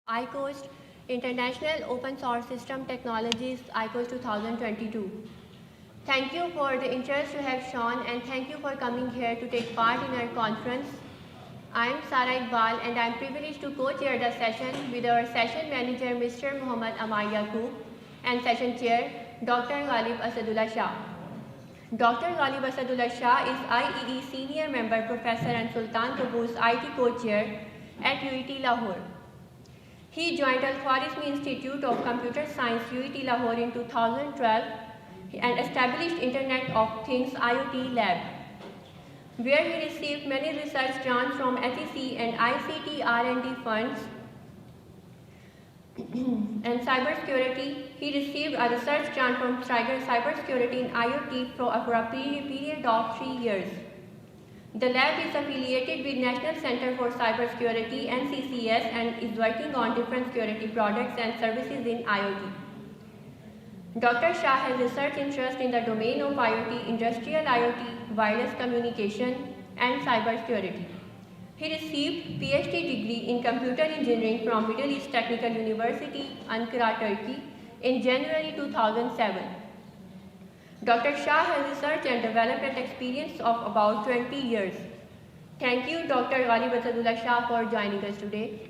ICOST International Open Source System Technologies ICOST 2022. Thank you for the interest you have shown and thank you for coming here to take part in our conference. I am Sara Iqbal and I am privileged to co-chair the session with our session manager Mr. Muhammad Amar Yaqub and session chair Dr. Ghalib Asadullah Shah. Dr. Ghalib Asadullah Shah is IEEE Senior Member Professor and Sultan Qaboos IT Co-Chair at UET Lahore. He joined Al-Khwarizmi Institute of Computer Science UET Lahore in 2012 and established Internet of Things IoT Lab, where he received many research grants from SEC and ICT R&D funds. And cybersecurity, he received a research grant from Stryker Cybersecurity in IoT for a period of 3 years. The lab is affiliated with National Center for Cybersecurity (NCCS) and is working on different security products and services in IoT. Dr. Shah has research interest in the domain of IoT, industrial IoT, wireless communication, and cybersecurity. He received PhD degree in computer engineering from Middle East Technical University, Ankara, Turkey in January 2007. Dr. Shah has researched and developed an experience of about 20 years. Thank you, Dr. Ghalib Asadullah Shah, for joining us today.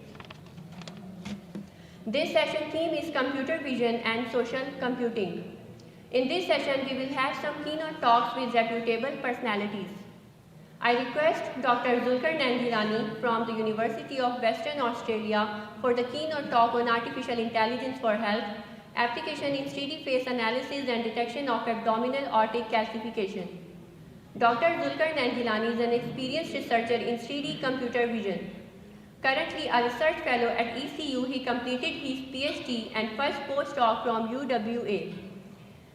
This session theme is computer vision and social computing. In this session, we will have some keynote talks with reputable personalities. I request Dr. Zulkar Nanjilani from the University of Western Australia for the keynote talk on artificial intelligence for health, application in 3D face analysis and detection of abdominal aortic calcification. Dr. Zulkar Nanjilani is an experienced researcher in 3D computer vision. Currently a research fellow at ECU, he completed his PhD and first postdoc from UWA.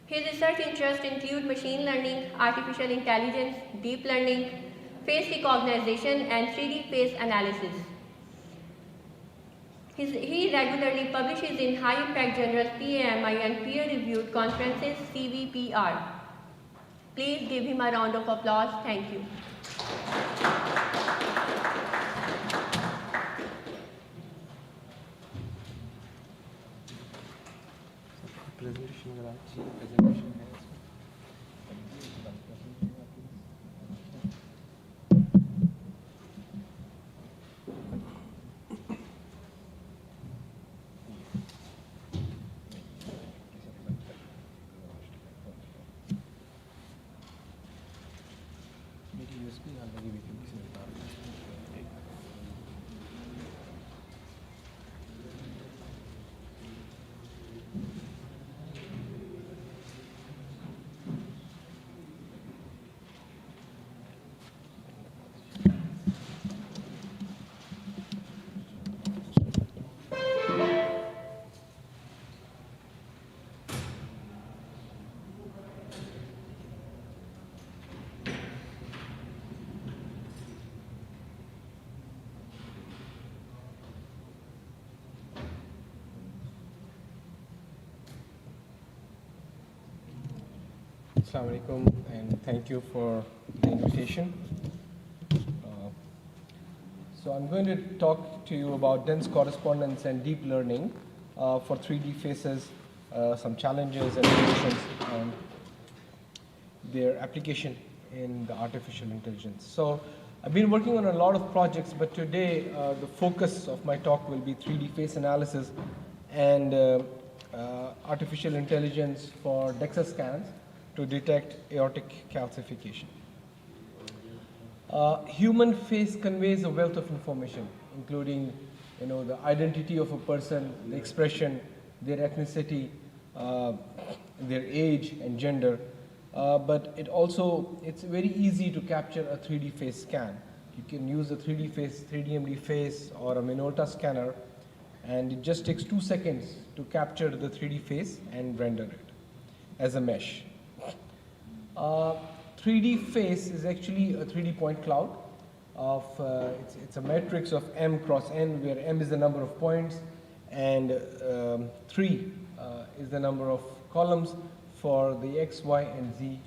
His research interests include machine learning, artificial intelligence, deep learning, face recognition, and 3D face analysis. He regularly publishes in high-impact journals PAMI and peer-reviewed conferences CVPR. Please give him a round of applause. Thank you. Assalamu alaikum, and thank you for the invitation. So I'm going to talk to you about dense correspondence and deep learning for 3D faces, some challenges and solutions, and their application in the artificial intelligence. So I've been working on a lot of projects, but today the focus of my talk will be 3D face analysis and artificial intelligence for DEXA scans to detect aortic calcification. Human face conveys a wealth of information, including, the identity of a person, the expression, their ethnicity, their age and gender. But it's very easy to capture a 3D face scan. You can use a 3D face, 3DMD face, or a Minolta scanner, and it just takes 2 seconds to capture the 3D face and render it as a mesh. 3D face is actually a 3D point cloud of, it's a matrix of M cross N, where M is the number of points and 3 is the number of columns for the X, Y, and Z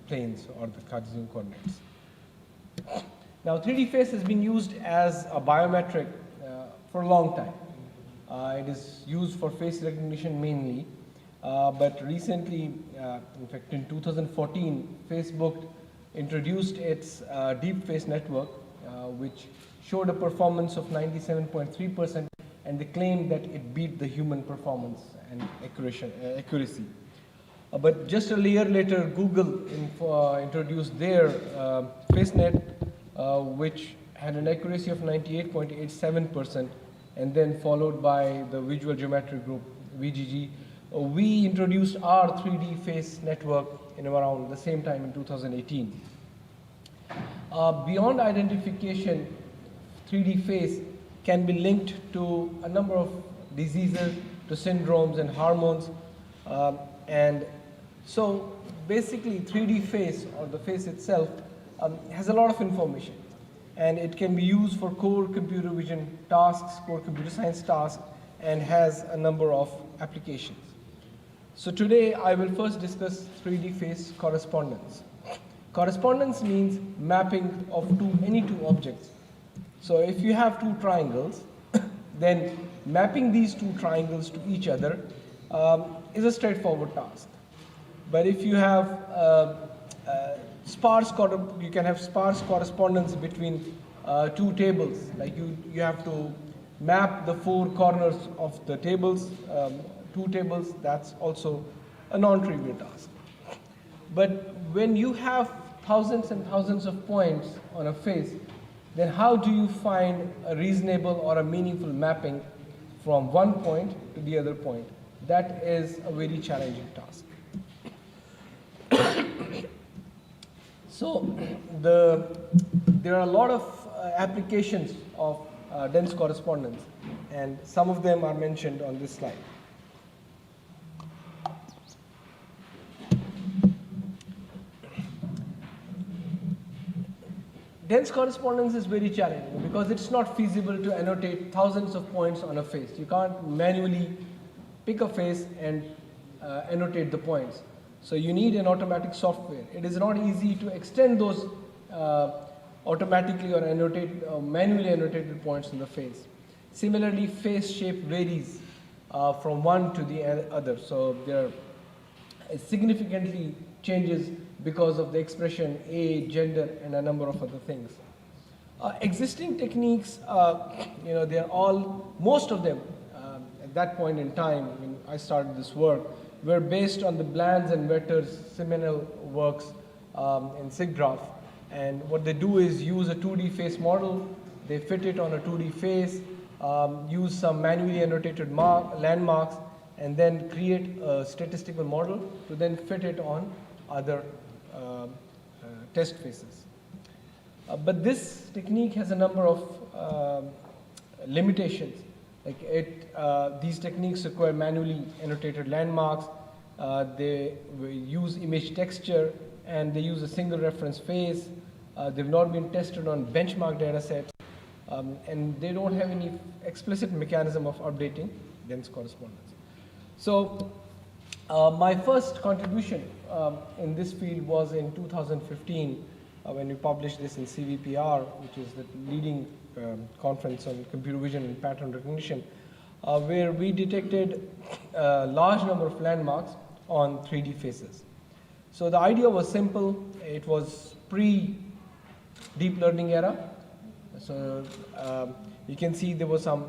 planes, or the Cartesian coordinates. Now 3D face has been used as a biometric for a long time. It is used for face recognition mainly, but recently, in fact in 2014, Facebook introduced its deep face network, which showed a performance of 97.3%, and they claimed that it beat the human performance and accuracy. But just a year later, Google introduced their FaceNet, which had an accuracy of 98.87%, and then followed by the Visual Geometry Group, VGG. We introduced our 3D face network in around the same time in 2018. Beyond identification, 3D face can be linked to a number of diseases, to syndromes and hormones, and so basically 3D face, or the face itself, has a lot of information, and it can be used for core computer vision tasks, core computer science tasks, and has a number of applications. So today I will first discuss 3D face correspondence. Correspondence means mapping of any two objects. So if you have two triangles, then mapping these two triangles to each other is a straightforward task. But if you have you can have sparse correspondence between two tables, like you have to map the four corners of the tables, two tables, that's also a non-trivial task. But when you have thousands and thousands of points on a face, then how do you find a reasonable or a meaningful mapping from one point to the other point? That is a very challenging task. So there are a lot of applications of dense correspondence, and some of them are mentioned on this slide. Dense correspondence is very challenging because it's not feasible to annotate thousands of points on a face. You can't manually pick a face and annotate the points. So you need an automatic software. It is not easy to extend those automatically or manually annotated points in the face. Similarly, face shape varies from one to the other. So there significantly changes because of the expression age, gender, and a number of other things. Existing techniques, most of them at that point in time when I started this work were based on the Bland's and Wetter's seminal works in SIGGRAPH. And what they do is use a 2D face model, they fit it on a 2D face, use some manually annotated landmarks, and then create a statistical model to then fit it on other test faces. But this technique has a number of limitations. Like these techniques require manually annotated landmarks, they use image texture, and they use a single reference face. They've not been tested on benchmark data sets, and they don't have any explicit mechanism of updating dense correspondence. So my first contribution in this field was in 2015 when we published this in CVPR, which is the leading conference on computer vision and pattern recognition, where we detected a large number of landmarks on 3D faces. So the idea was simple. It was pre-deep learning era. So you can see there was some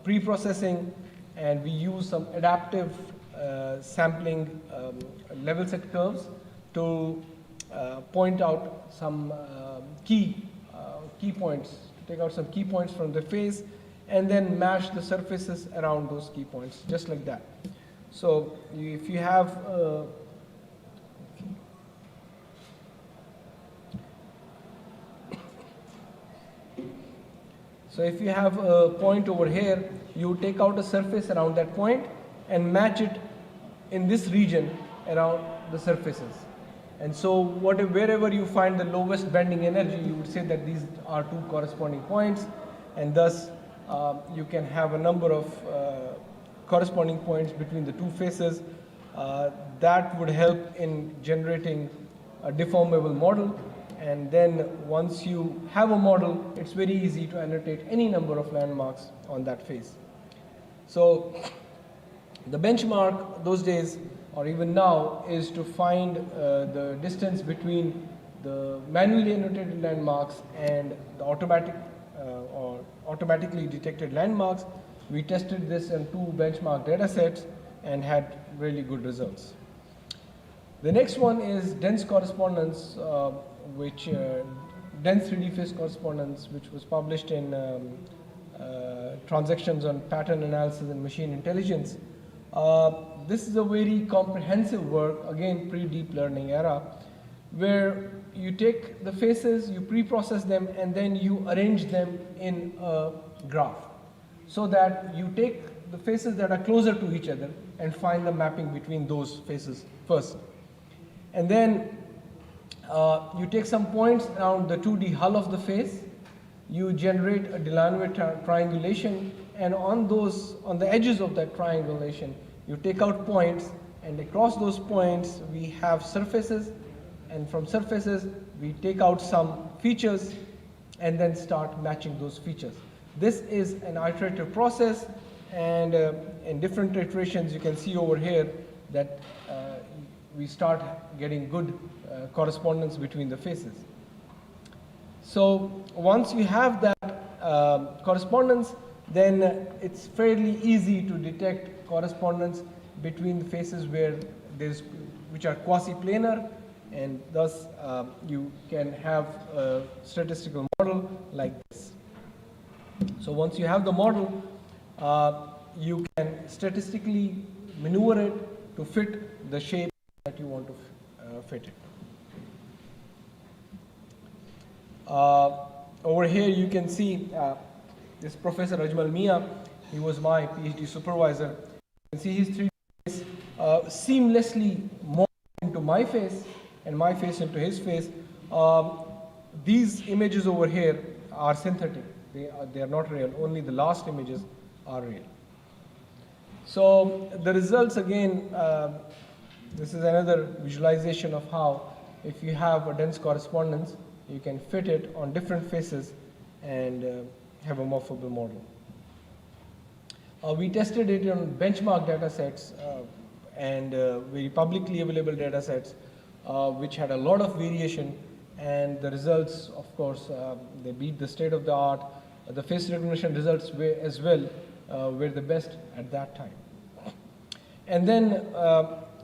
pre-processing, and we used some adaptive sampling level set curves to point out some key points, take out some key points from the face, and then match the surfaces around those key points, just like that. So if you have a point over here, you take out a surface around that point and match it in this region around the surfaces. And so wherever you find the lowest bending energy, you would say that these are two corresponding points, and thus you can have a number of corresponding points between the two faces. That would help in generating a deformable model, And then once you have a model, it's very easy to annotate any number of landmarks on that face. So the benchmark those days, or even now, is to find the distance between the manually annotated landmarks and the automatically detected landmarks. We tested this in 2 benchmark data sets and had really good results. The next one is dense correspondence, dense 3D face correspondence, which was published in Transactions on Pattern Analysis and Machine Intelligence. This is a very comprehensive work, again pre-deep learning era, where you take the faces, you pre-process them, and then you arrange them in a graph, so that you take the faces that are closer to each other and find the mapping between those faces first. And then you take some points around the 2D hull of the face, you generate a Delaunay triangulation, and on the edges of that triangulation, you take out points, and across those points we have surfaces, and from surfaces we take out some features and then start matching those features. This is an iterative process, and in different iterations you can see over here that we start getting good correspondence between the faces. So once you have that correspondence, then it's fairly easy to detect correspondence between the faces which are quasi-planar, and thus you can have a statistical model like this. So once you have the model, you can statistically maneuver it to fit the shape that you want to fit it. Over here you can see this Professor Ajmal Mia. He was my PhD supervisor. You can see his 3D face seamlessly morphed into my face and my face into his face. These images over here are synthetic. They are not real. Only the last images are real. So the results, again, this is another visualization of how, if you have a dense correspondence, you can fit it on different faces and have a morphable model. We tested it on benchmark data sets and very publicly available data sets, which had a lot of variation, and the results, of course, they beat the state of the art. The face recognition results as well were the best at that time. And then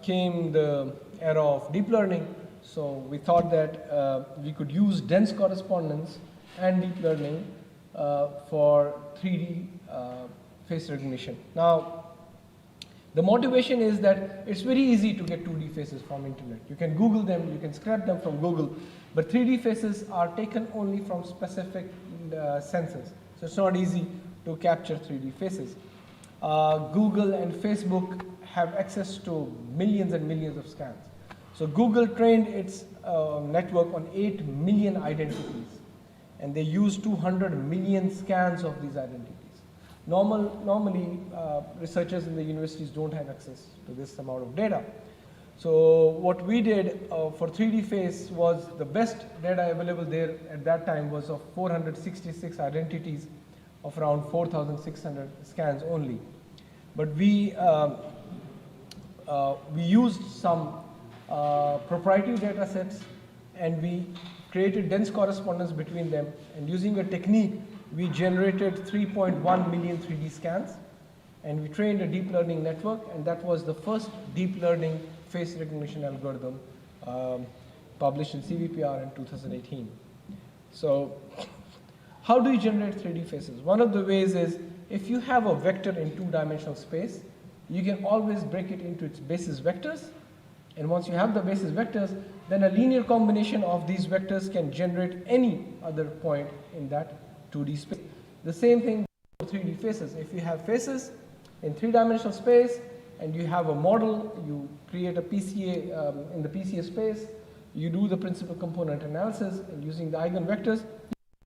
came the era of deep learning. So we thought that we could use dense correspondence and deep learning for 3D face recognition. Now, the motivation is that it's very easy to get 2D faces from internet. You can Google them, you can scrap them from Google, but 3D faces are taken only from specific sensors. So it's not easy to capture 3D faces. Google and Facebook have access to millions and millions of scans. So Google trained its network on 8 million identities, and they use 200 million scans of these identities. Normally, researchers in the universities don't have access to this amount of data. So what we did for 3D face was, the best data available there at that time was of 466 identities of around 4,600 scans only. But we used some proprietary data sets, and we created dense correspondence between them, and using a technique we generated 3.1 million 3D scans, and we trained a deep learning network, and that was the first deep learning face recognition algorithm published in CVPR in 2018. So how do you generate 3D faces? One of the ways is, if you have a vector in 2-dimensional space, you can always break it into its basis vectors. And once you have the basis vectors, then a linear combination of these vectors can generate any other point in that 2D space. The same thing for 3D faces. If you have faces in 3-dimensional space and you have a model, you create a PCA in the PCA space, you do the principal component analysis, and using the eigenvectors,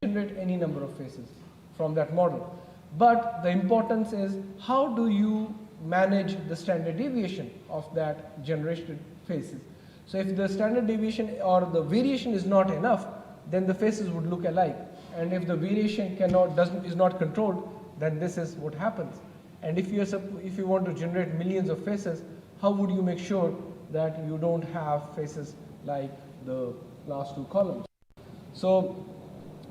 you generate any number of faces from that model. But the importance is, how do you manage the standard deviation of that generated faces? So if the standard deviation or the variation is not enough, then the faces would look alike. And if the variation is not controlled, then this is what happens. And if you want to generate millions of faces, how would you make sure that you don't have faces like the last two columns? So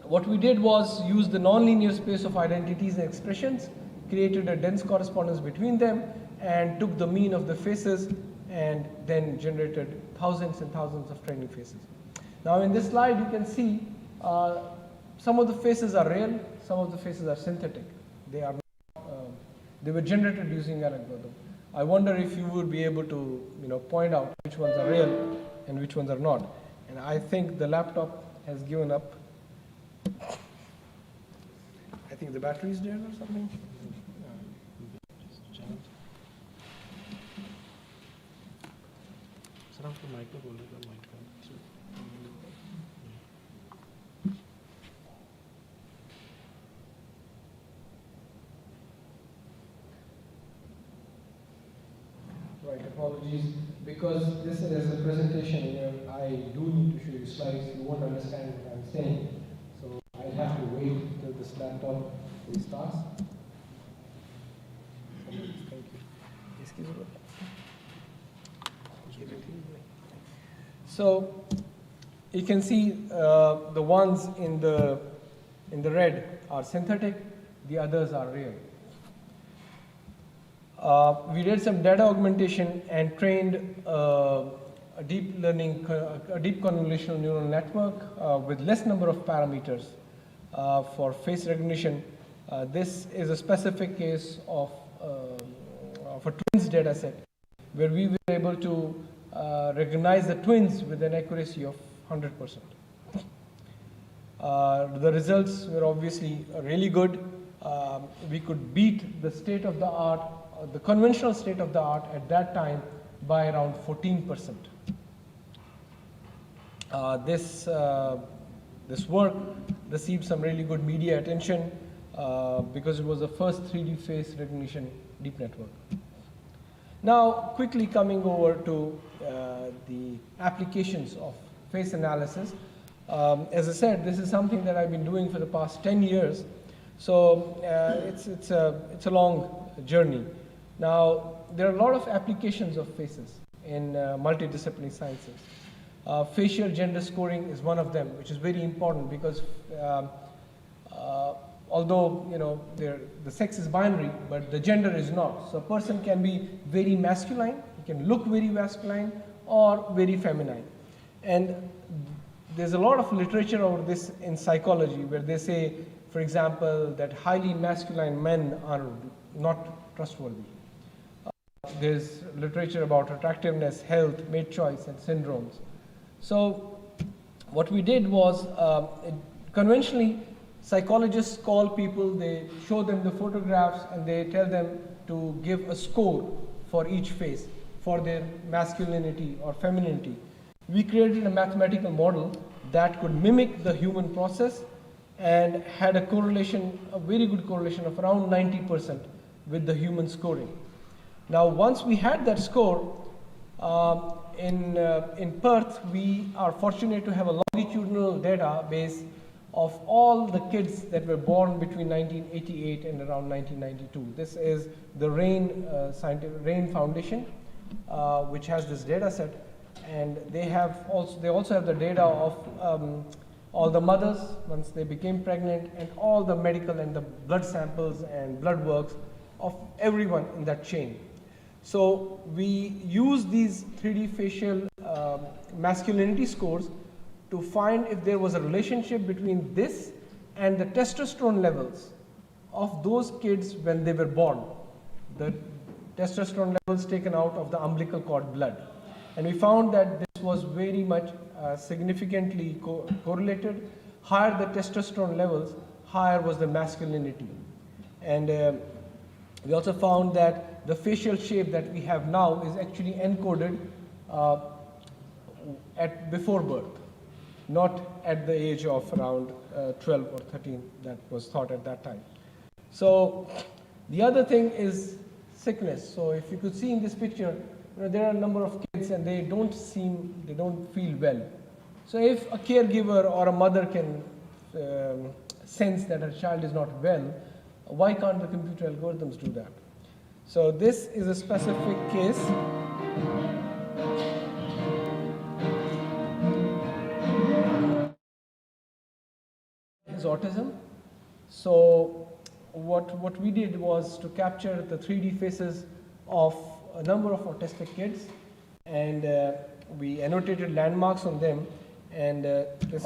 what we did was use the nonlinear space of identities and expressions, created a dense correspondence between them, and took the mean of the faces and then generated thousands and thousands of training faces. Now in this slide you can see some of the faces are real, some of the faces are synthetic. They were generated using an algorithm. I wonder if you would be able to point out which ones are real and which ones are not. And I think the laptop has given up. I think the battery is dead or something. Right, apologies. Because this is a presentation where I do need to show you slides, you won't understand what I'm saying. So I'll have to wait till this laptop restarts. Thank you. Excuse me. So you can see the ones in the red are synthetic, the others are real. We did some data augmentation and trained a deep convolutional neural network with less number of parameters for face recognition. This is a specific case of a twins data set where we were able to recognize the twins with an accuracy of 100%. The results were obviously really good. We could beat the state of the art, the conventional state of the art at that time by around 14%. This work received some really good media attention because it was the first 3D face recognition deep network. Now, quickly coming over to the applications of face analysis. As I said, this is something that I've been doing for the past 10 years. So it's a long journey. Now, there are a lot of applications of faces in multidisciplinary sciences. Facial gender scoring is one of them, which is very important because although the sex is binary, but the gender is not. So a person can be very masculine, he can look very masculine, or very feminine. And there's a lot of literature over this in psychology where they say, for example, that highly masculine men are not trustworthy. There's literature about attractiveness, health, mate choice, and syndromes. So what we did was, conventionally, psychologists call people, they show them the photographs, and they tell them to give a score for each face, for their masculinity or femininity. We created a mathematical model that could mimic the human process and had a correlation, a very good correlation of around 90% with the human scoring. Now, once we had that score, in Perth, we are fortunate to have a longitudinal database of all the kids that were born between 1988 and around 1992. This is the RAIN Foundation, which has this data set, and they also have the data of all the mothers once they became pregnant, and all the medical and the blood samples and blood works of everyone in that chain. So we use these 3D facial masculinity scores to find if there was a relationship between this and the testosterone levels of those kids when they were born. The testosterone levels taken out of the umbilical cord blood. And we found that this was very much significantly correlated. Higher the testosterone levels, higher was the masculinity. And we also found that the facial shape that we have now is actually encoded before birth, not at the age of around 12 or 13 that was thought at that time. So the other thing is sickness. So if you could see in this picture, there are a number of kids and they don't feel well. So if a caregiver or a mother can sense that her child is not well, why can't the computer algorithms do that? So this is a specific case. Is autism. So what we did was to capture the 3D faces of a number of autistic kids, and we annotated landmarks on them, and this is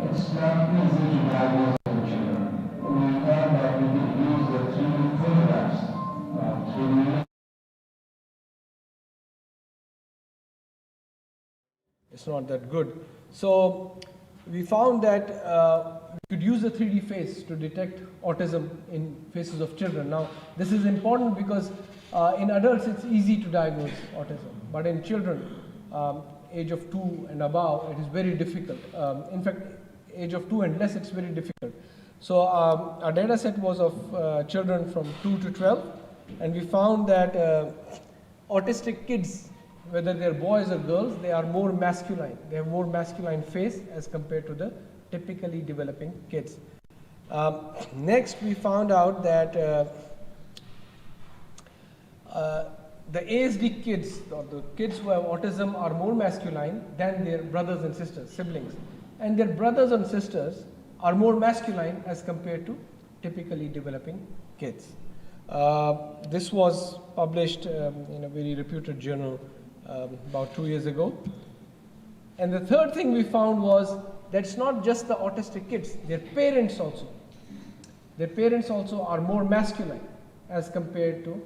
It's not easy to diagnose children. We found that we could use the 3D photographs to it's not that good. So we found that we could use the 3D face to detect autism in faces of children. Now, this is important because in adults it's easy to diagnose autism, but in children, age of 2 and above, it is very difficult. In fact, age of 2 and less, it's very difficult. So our data set was of children from 2 to 12, and we found that autistic kids, whether they're boys or girls, they are more masculine. They have more masculine face as compared to the typically developing kids. Next, we found out that the ASD kids, or the kids who have autism, are more masculine than their brothers and sisters, siblings. And their brothers and sisters are more masculine as compared to typically developing kids. This was published in a very reputed journal about 2 years ago. And the third thing we found was that it's not just the autistic kids, their parents also. Their parents also are more masculine as compared to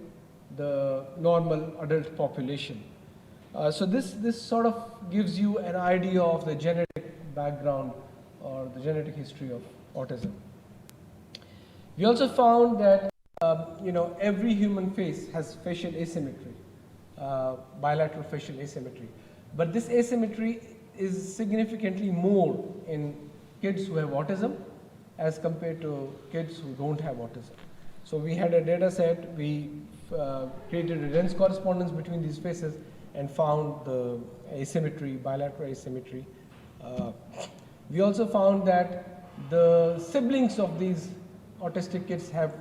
the normal adult population. So this sort of gives you an idea of the genetic background or the genetic history of autism. We also found that every human face has facial asymmetry, bilateral facial asymmetry. But this asymmetry is significantly more in kids who have autism as compared to kids who don't have autism. So we had a data set, we created a dense correspondence between these faces and found the asymmetry, bilateral asymmetry. We also found that the siblings of these autistic kids have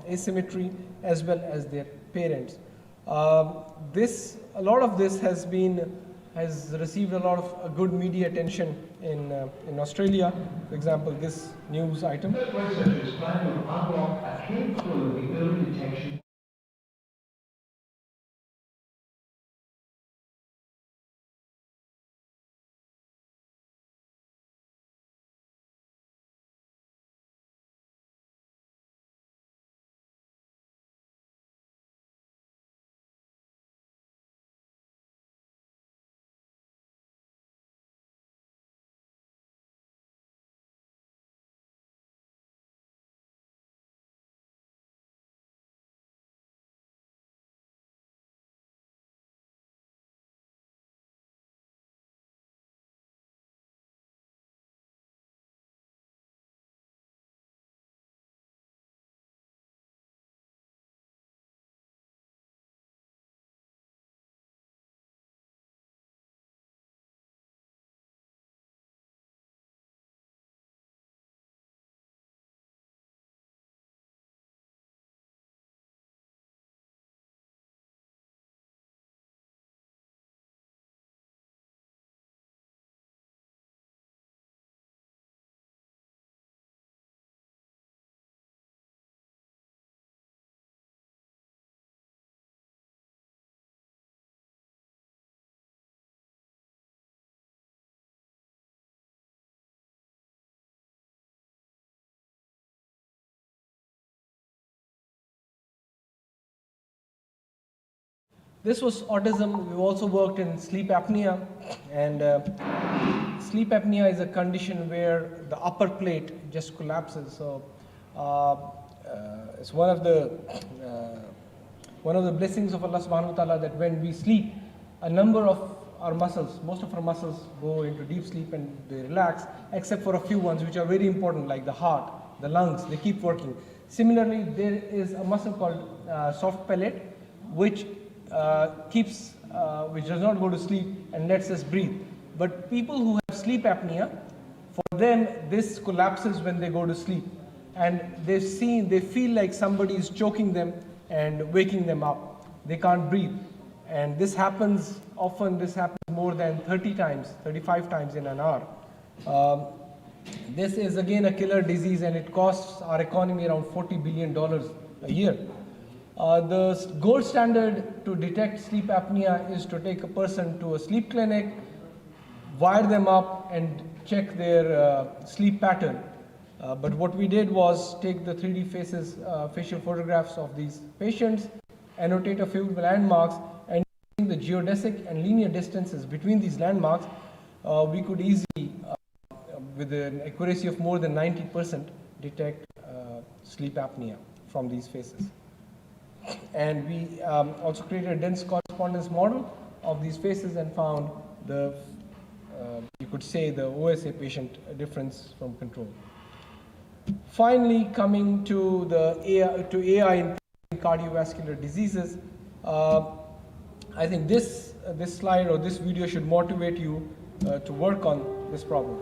asymmetry as well as their parents. A lot of this has received a lot of good media attention in Australia. For example, this news item. The research is trying to unlock a handful of the early detection. This was autism. We've also worked in sleep apnea, and sleep apnea is a condition where the upper plate just collapses. So it's one of the blessings of Allah subhanahu wa ta'ala that when we sleep, a number of our muscles, most of our muscles go into deep sleep and they relax, except for a few ones which are very important, like the heart, the lungs, they keep working. Similarly, there is a muscle called soft palate, which which does not go to sleep and lets us breathe. But people who have sleep apnea, for them this collapses when they go to sleep, and they feel like somebody is choking them and waking them up. They can't breathe, and this happens often. This happens more than 30 times, 35 times in an hour. This is again a killer disease, and it costs our economy around $40 billion a year. The gold standard to detect sleep apnea is to take a person to a sleep clinic, wire them up, and check their sleep pattern. But what we did was take the 3D facial photographs of these patients, annotate a few landmarks, and using the geodesic and linear distances between these landmarks, we could easily, with an accuracy of more than 90%, detect sleep apnea from these faces. And we also created a dense correspondence model of these faces and found the, you could say, the OSA patient difference from control. Finally, coming to the AI in cardiovascular diseases, I think this slide or this video should motivate you to work on this problem.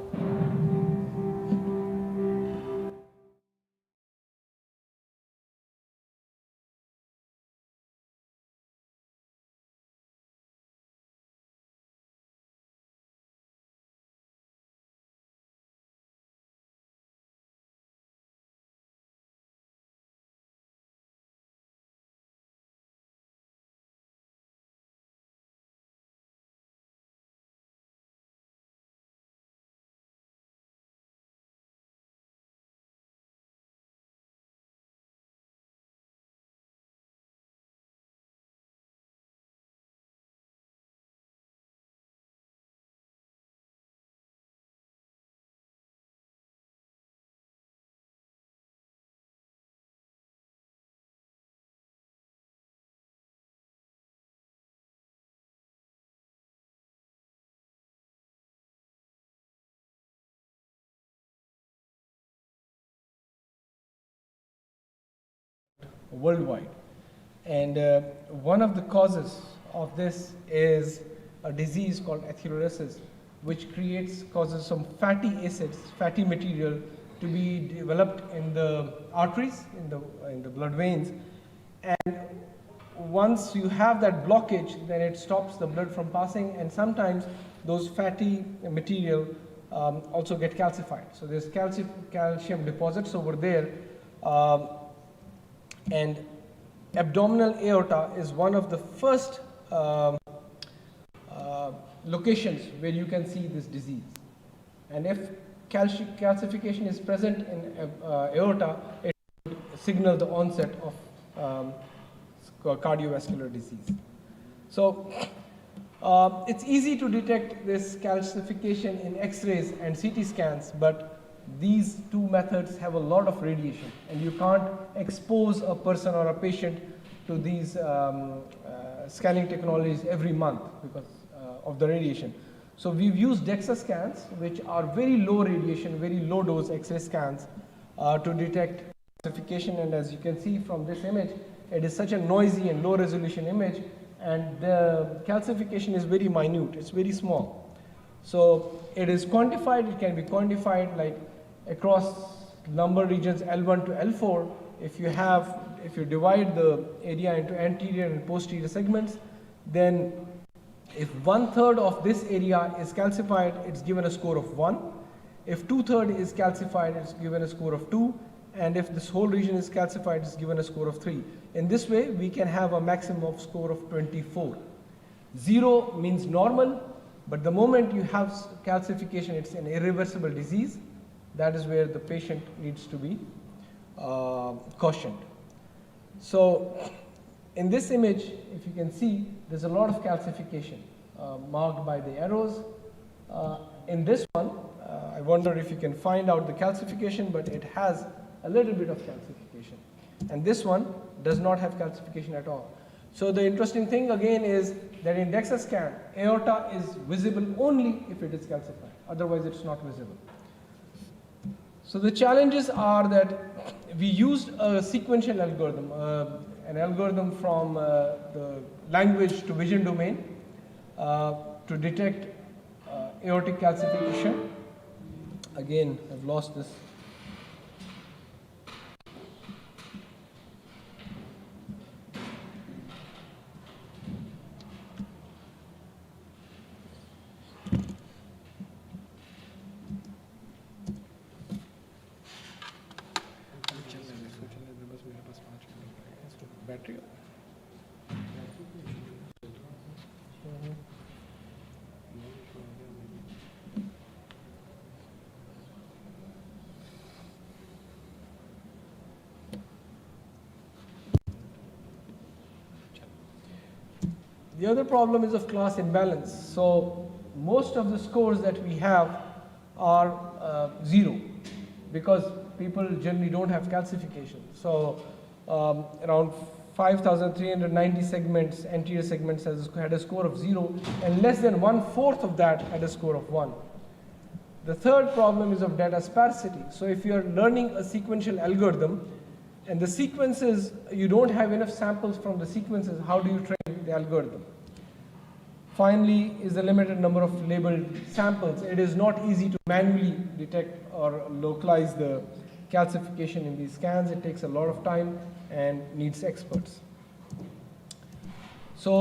Worldwide. And one of the causes of this is a disease called atherosclerosis, which causes some fatty acids, fatty material to be developed in the arteries, in the blood veins. And once you have that blockage, then it stops the blood from passing, and sometimes those fatty material also get calcified. So there's calcium deposits over there. And abdominal aorta is one of the first locations where you can see this disease. And if calcification is present in aorta, it would signal the onset of cardiovascular disease. So it's easy to detect this calcification in X-rays and CT scans, but these two methods have a lot of radiation, and you can't expose a person or a patient to these scanning technologies every month because of the radiation. So we've used DEXA scans, which are very low radiation, very low dose X-ray scans to detect calcification. And as you can see from this image, it is such a noisy and low resolution image, and the calcification is very minute, it's very small. So it is quantified, it can be quantified like across lumbar regions L1 to L4. If you divide the area into anterior and posterior segments, then if 1/3 of this area is calcified, it's given a score of 1. If 2/3 is calcified, it's given a score of 2. And if this whole region is calcified, it's given a score of 3. In this way, we can have a maximum of score of 24. 0 means normal, but the moment you have calcification, it's an irreversible disease. That is where the patient needs to be cautioned. So in this image, if you can see, there's a lot of calcification marked by the arrows. In this one, I wonder if you can find out the calcification, but it has a little bit of calcification. And this one does not have calcification at all. So the interesting thing again is that in DEXA scan, aorta is visible only if it is calcified. Otherwise, it's not visible. So the challenges are that we used a sequential algorithm, an algorithm from the language to vision domain to detect aortic calcification. Again, I've lost this. Battery. The other problem is of class imbalance. So most of the scores that we have are 0 because people generally don't have calcification. So around 5,390 segments, anterior segments had a score of 0, and less than 1/4 of that had a score of 1. The third problem is of data sparsity. So if you're learning a sequential algorithm and the sequences, you don't have enough samples from the sequences, how do you train the algorithm? Finally is the limited number of labeled samples. It is not easy to manually detect or localize the calcification in these scans. It takes a lot of time and needs experts. So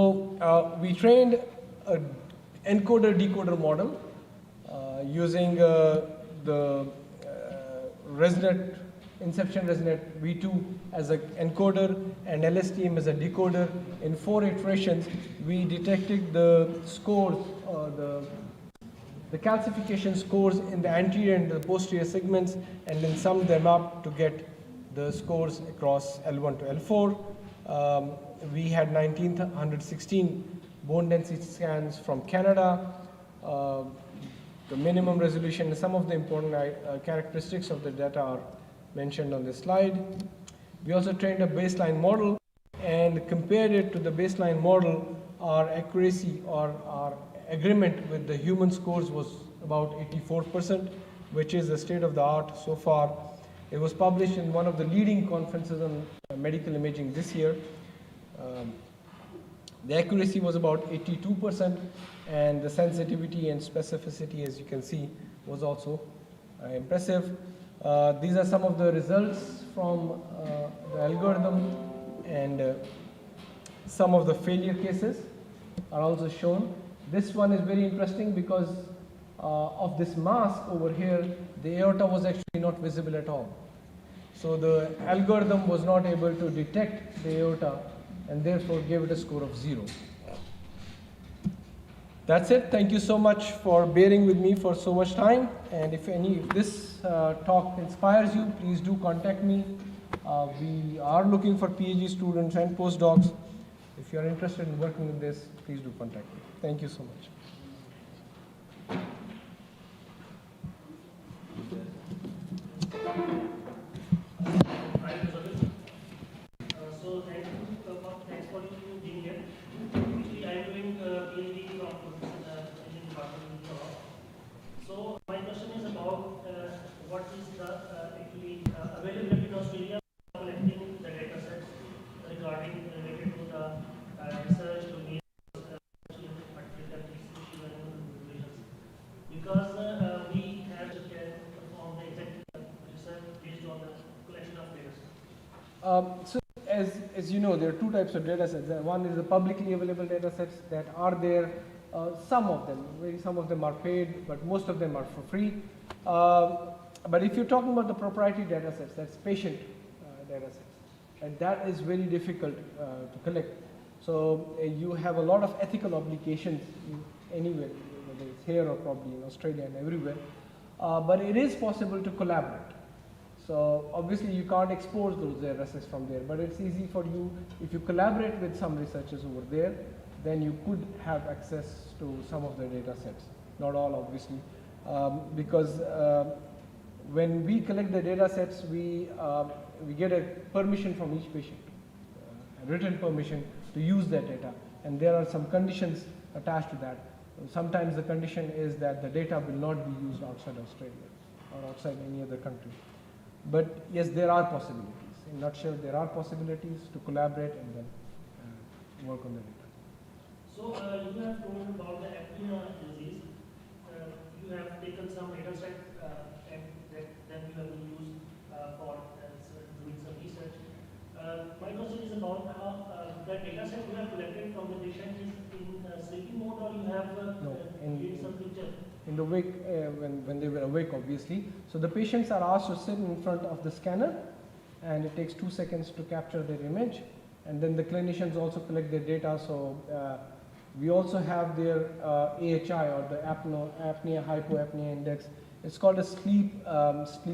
we trained an encoder-decoder model using the ResNet, Inception ResNet V2 as an encoder and LSTM as a decoder. In 4 iterations, we detected the scores, the calcification scores in the anterior and the posterior segments, and then summed them up to get the scores across L1 to L4. We had 1,916 bone density scans from Canada. The minimum resolution and some of the important characteristics of the data are mentioned on this slide. We also trained a baseline model and compared it to the baseline model. Our accuracy or our agreement with the human scores was about 84%, which is the state of the art so far. It was published in one of the leading conferences on medical imaging this year. The accuracy was about 82%, and the sensitivity and specificity, as you can see, was also impressive. These are some of the results from the algorithm, and some of the failure cases are also shown. This one is very interesting because of this mask over here, the aorta was actually not visible at all. So the algorithm was not able to detect the aorta and therefore gave it a score of 0. That's it. Thank you so much for bearing with me for so much time. And if this talk inspires you, please do contact me. We are looking for PhD students and postdocs. If you are interested in working with this, please do contact me. Thank you so much. So thanks for you being here. Actually, I am doing PhD from Engineering Department of Law. So my question is about what is the actually availability in Australia for collecting the data sets regarding related to the research domain, because we have to perform the exact research based on the collection of data. So as you know, there are 2 types of data sets. One is the publicly available data sets that are there. Some of them are paid, but most of them are for free. But if you're talking about the proprietary data sets, that's patient data sets, and that is very difficult to collect. So you have a lot of ethical obligations anywhere, whether it's here or probably in Australia and everywhere. But it is possible to collaborate. So obviously you can't expose those data sets from there, but it's easy for you. If you collaborate with some researchers over there, then you could have access to some of the data sets. Not all, obviously, because when we collect the data sets, we get a permission from each patient, a written permission to use that data, and there are some conditions attached to that. Sometimes the condition is that the data will not be used outside Australia or outside any other country. But yes, there are possibilities. In a nutshell, there are possibilities to collaborate and then work on the data. So you have told about the apnea disease. You have taken some data set and that you have used for doing some research. My question is about how the data set you have collected from the patient is in sleeping mode, or you have No, did some picture? in the wake, when they were awake, obviously. So the patients are asked to sit in front of the scanner, and it takes 2 seconds to capture their image. And then the clinicians also collect their data. So we also have their AHI, or the apnea hypoapnea index. It's called a sleep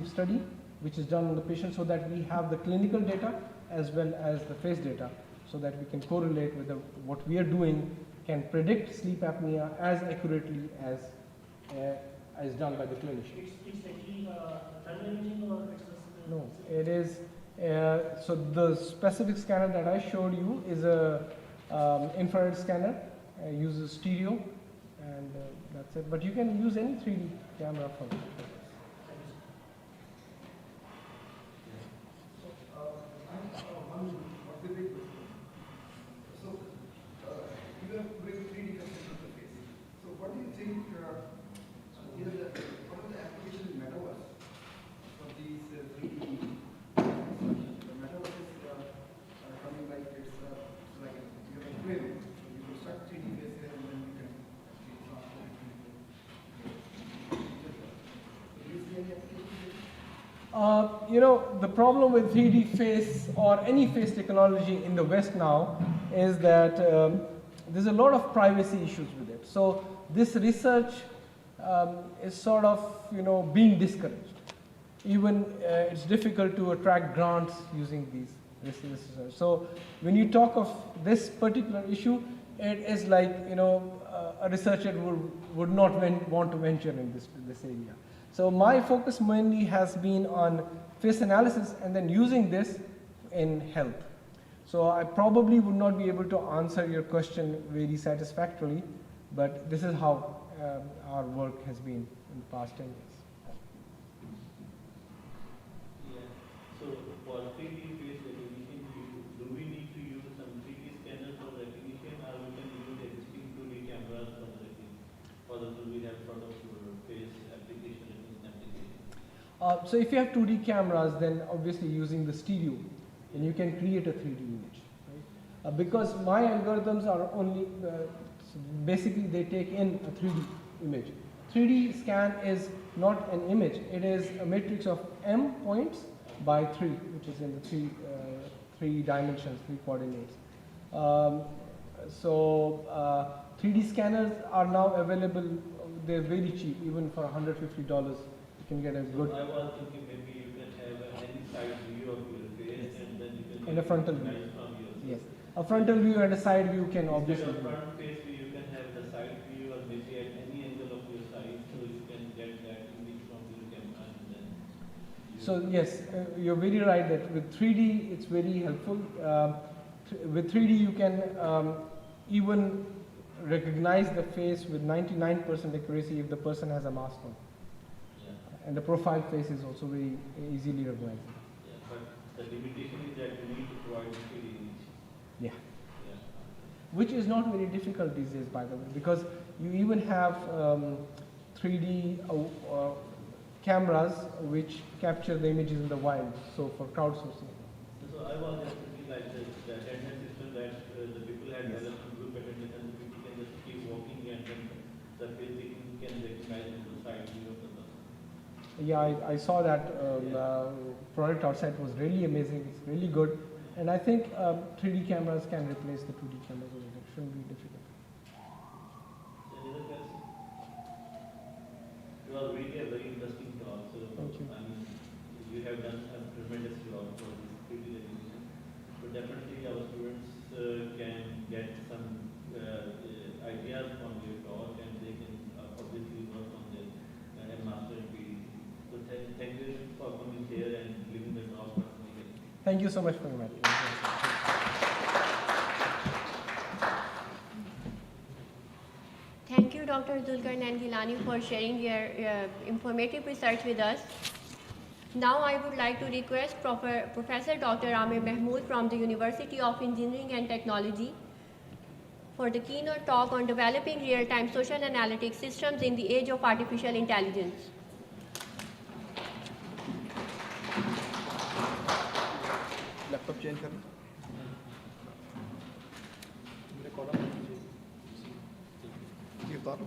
study, which is done on the patient, so that we have the clinical data as well as the face data, so that we can correlate with what we are doing can predict sleep apnea as accurately as done by the clinician. It's actually thermal imaging, or it's No, it is. So the specific scanner that I showed you is a infrared scanner. Uses stereo, and that's it. But you can use any 3D camera for this. One of the big questions. So, you have doing 3D concept of the face. So, what do you think? What are the applications in metaverse for these 3D? The metaverse is coming like it's like you have a twin. So you construct 3D faces and then you can actually transform it into. So, do you see any applications? The problem with 3D face or any face technology in the West now is that there's a lot of privacy issues with it. So this research is sort of, being discouraged. Even it's difficult to attract grants using this research. So when you talk of this particular issue, it is like, a researcher would not want to venture in this area. So my focus mainly has been on face analysis and then using this in health. So I probably would not be able to answer your question very satisfactorily, but this is how our work has been in the past 10 years. Yeah. So for 3D face recognition, do we need to use some 3D scanner for recognition, or we can use existing 2D cameras for the recognition? Or do we have sort of face application application? So if you have 2D cameras, then obviously using the stereo, and you can create a 3D image. Right? Because my algorithms are only, basically they take in a 3D image. 3D scan is not an image, it is a matrix of m points by 3, which is in the three dimensions, 3 coordinates. 3D scanners are now available, they're very cheap, even for $150. You can get a good. I was thinking maybe you can have any side view of your face, Yes. and then you can And a frontal view. recognize from your. Yes, a frontal view and a side view can Instead obviously of be. front face view, you can have the side view, or maybe at any angle of your side, so you can get that image from your camera, and then. So yes, you're very right that with 3D it's very helpful. With 3D you can even recognize the face with 99% accuracy if the person has a mask on. Yeah. And the profile face is also very easily recognizable. Yeah, but the limitation is that you need to provide 3D image. Yeah. Yeah. Which is not very difficult these days, by the way, because you even have 3D cameras which capture the images in the wild, so for crowdsourcing. So I was just thinking like the attendance system that the people had Yes. developed group attendance, and the people can just keep walking, and then the face can recognize the side view of the person. Yeah, I saw that product outside was really amazing. It's really good, and I think 3D cameras can replace the 2D cameras. It shouldn't be difficult. Any other question? It was really a very interesting talk. So Thank you. I mean, you have done a tremendous job for this 3D recognition. So definitely our students can get some ideas from your talk, and they can obviously work on their master in PhD. So thank you for coming here and giving the talk. Thank you so much for inviting me. Thank you, Dr. Zulkarnain Gilani, for sharing your informative research with us. Now I would like to request Professor Dr. Amir Mahmood from the University of Engineering and Technology for the keynote talk on developing real-time social analytics systems in the age of artificial intelligence. Laptop change करना ये उतारो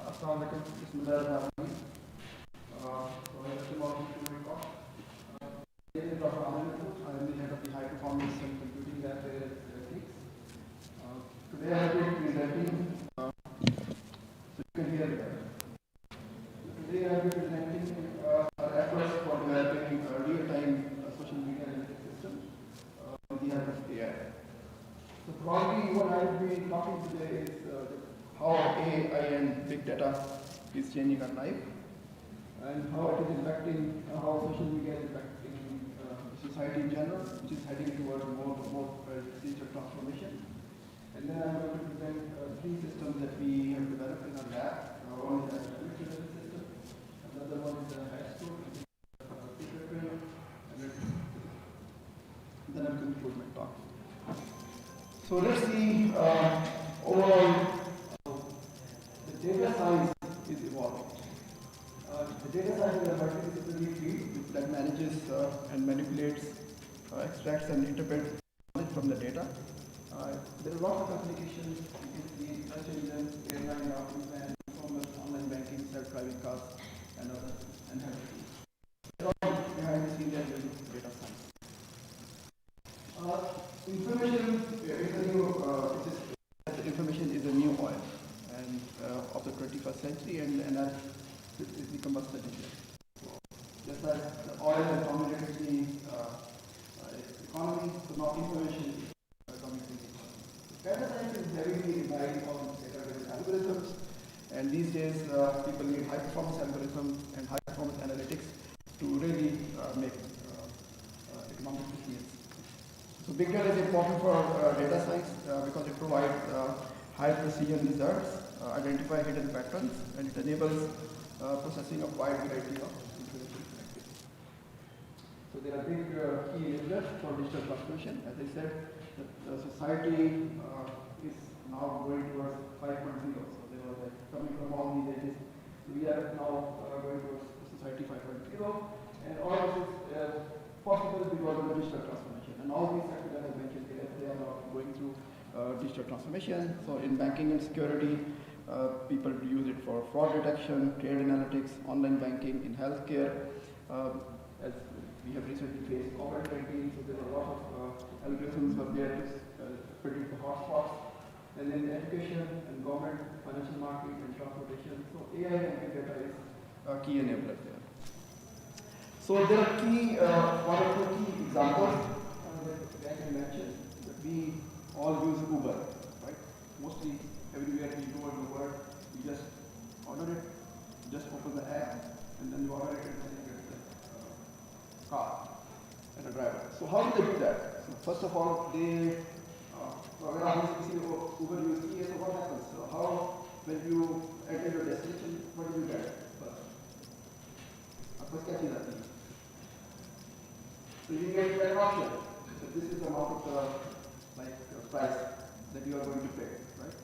Assalamu alaikum. Bismillahirrahmanirrahim. So I just welcome to my talk. My name is Dr. Amir. I am the head of the High Performance and Computing Lab here at Ethics. Today I will be presenting, so you can hear me. Today I will be presenting our efforts for developing a real-time social media analytics system with the help of AI. So probably what I will be talking today is how AI and big data is changing our life and how it is impacting, how social media is impacting society in general, which is heading towards more digital transformation. And then I'm going to present three systems that we have developed in our lab. One is a system, another one is a hash code, and then I'll conclude my talk. So let's see overall. Data science is evolving. The data science is a multidisciplinary field that manages and manipulates, extracts and interprets knowledge from the data. There are lots of applications. You can see search engines, airline, plan, e-commerce, online banking, self-driving cars, and others, and healthcare. They're all behind the scenes and using data science. Information is a new. Information is a new oil. Of the 21st century, and that is the combustion engine. Just like the oil has dominated the economy, so now information is dominating the economy. Data science is heavily relied on data-driven algorithms, and these days people need high-performance algorithms and high-performance analytics to really make economic decisions. So big data is important for data science because it provides high precision results, identify hidden patterns, and it enables processing of wide variety of information activities. So there are big key enablers for digital transformation. As I said, the society is now going towards 5.0. So they were like coming from all these ages. So we are now going towards society 5.0, and all of this is possible because of the digital transformation. And all these sectors that I mentioned here, they are now going through digital transformation. So in banking and security, people use it for fraud detection, trade analytics, online banking, in healthcare. as we have recently faced COVID-19, so there are a lot of algorithms were there to predict the hotspots. And then education and government, financial market and transportation. So AI and big data is a key enabler there. So there are one or two key examples that I can mention. That we all use Uber, right? Mostly everywhere we go in the world, you just order it, just open the app, and then you order it and then you get the car and a driver. So how do they do that? So first of all, they when I was using Uber UC, so what happens? So how, when you enter your destination, what do you get first? आपको क्या चीज़ आती है? So you get an option. So this is the amount of the price that you are going to pay, right?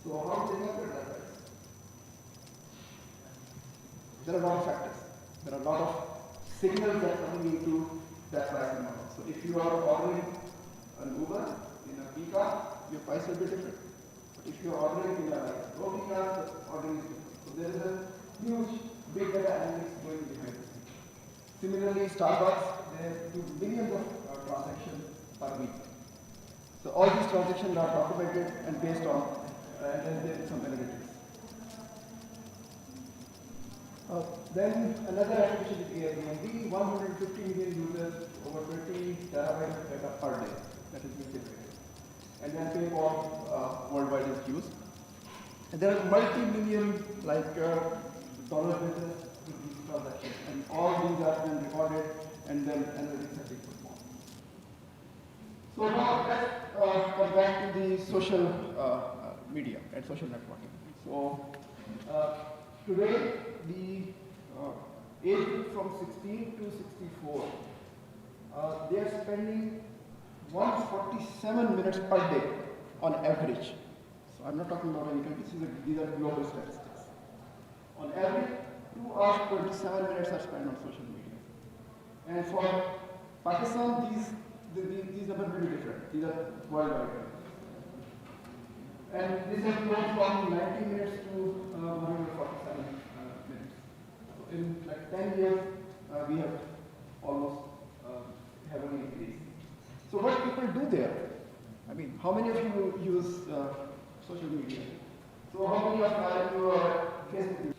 So how do they calculate that price? There are a lot of factors. There are a lot of signals that are coming into that pricing model. So if you are ordering an Uber in a peak hour, your price will be different. But if you are ordering in a low peak hour, the ordering is different. So there is a huge big data analytics going behind this. Similarly, Starbucks, they do millions of transactions per week. So all these transactions are documented and based on, and there is some analytics. Then another application is Airbnb, 150 million users, over 20 terabytes of data per day. That is being generated. And then PayPal worldwide is used. And there are multi-million dollar business with these transactions. And all these are then recorded and then analytics are being performed. So now let's come back to the social media and social networking. So today, the age group from 16 to 64, they are spending 147 minutes per day on average. So I'm not talking about any country, these are global statistics. On average, 2 hours 27 minutes are spent on social media. And for Pakistan, these numbers are very different. These are worldwide. And this has grown from 90 minutes to 147 minutes. So in like 10 years, we have almost heavily increased. So what people do there? I mean, how many of you use social media? So how many of you are Facebook?